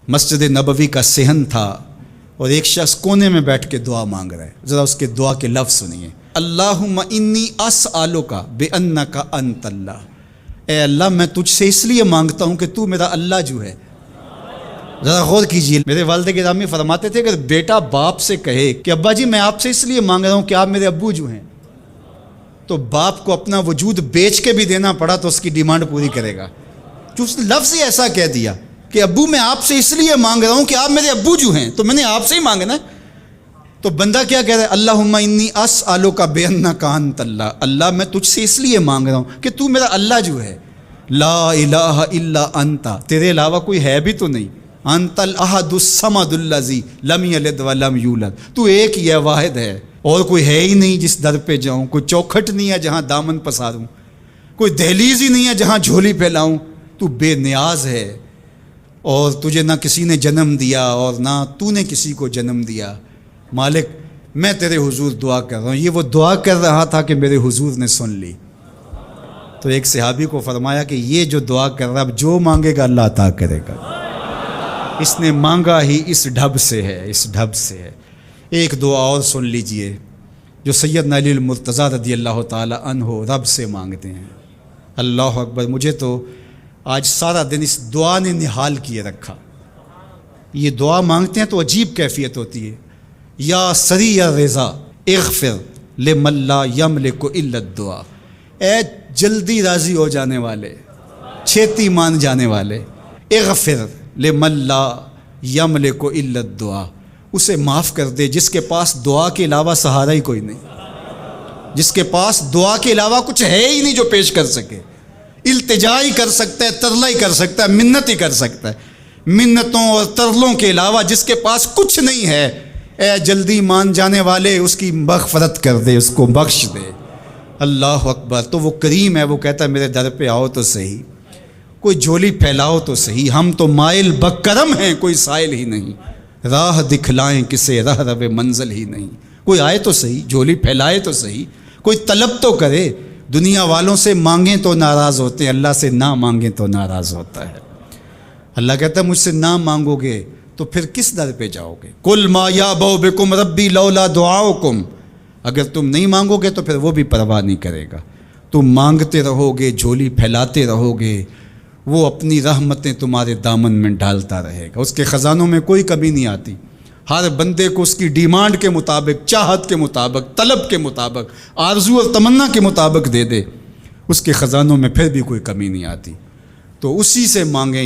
مسجد نبوی کا صحن تھا اور ایک شخص کونے میں بیٹھ کے دعا مانگ رہا ہے. ذرا اس کے دعا کے لفظ سنیے. اللہم انی اسألک بانک انت اللہ. اے اللہ میں تجھ سے اس لیے مانگتا ہوں کہ تو میرا اللہ جو ہے. ذرا غور کیجیے. میرے والد گرامی فرماتے تھے کہ بیٹا باپ سے کہے کہ ابا جی میں آپ سے اس لیے مانگ رہا ہوں کہ آپ میرے ابو جو ہیں، تو باپ کو اپنا وجود بیچ کے بھی دینا پڑا تو اس کی ڈیمانڈ پوری کرے گا. جو اس نے لفظ ہی ایسا کہہ دیا کہ ابو میں آپ سے اس لیے مانگ رہا ہوں کہ آپ میرے ابو جو ہیں، تو میں نے آپ سے ہی مانگنا ہے. تو بندہ کیا کہہ رہا ہے؟ اللہم انی اسألک بانک انت اللہ. اللہ میں تجھ سے اس لیے مانگ رہا ہوں کہ تو میرا اللہ جو ہے. لا الہ الا انت، تیرے علاوہ کوئی ہے بھی تو نہیں. انت الاحد الصمد الذی لم یلد ولم یولد. تو ایک ہی ہے، واحد ہے، اور کوئی ہے ہی نہیں جس در پہ جاؤں. کوئی چوکھٹ نہیں ہے جہاں دامن پساروں، کوئی دہلیز ہی نہیں ہے جہاں جھولی پھیلاؤں. تو بے نیاز ہے اور تجھے نہ کسی نے جنم دیا اور نہ تو نے کسی کو جنم دیا. مالک میں تیرے حضور دعا کر رہا ہوں. یہ وہ دعا کر رہا تھا کہ میرے حضور نے سن لی. تو ایک صحابی کو فرمایا کہ یہ جو دعا کر رہا اب جو مانگے گا اللہ عطا کرے گا. اس نے مانگا ہی اس ڈھب سے ہے، اس ڈھب سے ہے. ایک دعا اور سن لیجئے جو سیدنا علی المرتضیٰ رضی اللہ تعالی عنہ رب سے مانگتے ہیں. اللہ اکبر. مجھے تو آج سارا دن اس دعا نے نحال کیے رکھا. یہ دعا مانگتے ہیں تو عجیب کیفیت ہوتی ہے. یا سریع الرضا اغفر لمن لا یملک الا الدعاء. اے جلدی راضی ہو جانے والے، چھیتی مان جانے والے، اغفر لمن لا یملک الا الدعاء. اسے معاف کر دے جس کے پاس دعا کے علاوہ سہارا ہی کوئی نہیں، جس کے پاس دعا کے علاوہ کچھ ہے ہی نہیں جو پیش کر سکے. التجا ہی کر سکتا ہے، ترلا ہی کر سکتا ہے، منت ہی کر سکتا ہے. منتوں اور ترلوں کے علاوہ جس کے پاس کچھ نہیں ہے، اے جلدی مان جانے والے اس کی مغفرت کر دے، اس کو بخش دے. اللہ اکبر. تو وہ کریم ہے، وہ کہتا ہے میرے در پہ آؤ تو صحیح، کوئی جھولی پھیلاؤ تو صحیح. ہم تو مائل بکرم ہیں، کوئی سائل ہی نہیں. راہ دکھلائیں کسے راہ رو منزل ہی نہیں. کوئی آئے تو صحیح، جھولی پھیلائے تو صحیح، کوئی طلب تو کرے. دنیا والوں سے مانگیں تو ناراض ہوتے ہیں، اللہ سے نہ مانگیں تو ناراض ہوتا ہے. اللہ کہتا ہے مجھ سے نہ مانگو گے تو پھر کس در پہ جاؤ گے؟ قل ما یعبؤ بکم ربی لولا دعاؤکم. اگر تم نہیں مانگو گے تو پھر وہ بھی پرواہ نہیں کرے گا. تم مانگتے رہو گے، جھولی پھیلاتے رہو گے، وہ اپنی رحمتیں تمہارے دامن میں ڈالتا رہے گا. اس کے خزانوں میں کوئی کمی نہیں آتی. ہر بندے کو اس کی ڈیمانڈ کے مطابق، چاہت کے مطابق، طلب کے مطابق، آرزو اور تمنا کے مطابق دے دے. اس کے خزانوں میں پھر بھی کوئی کمی نہیں آتی. تو اسی سے مانگیں.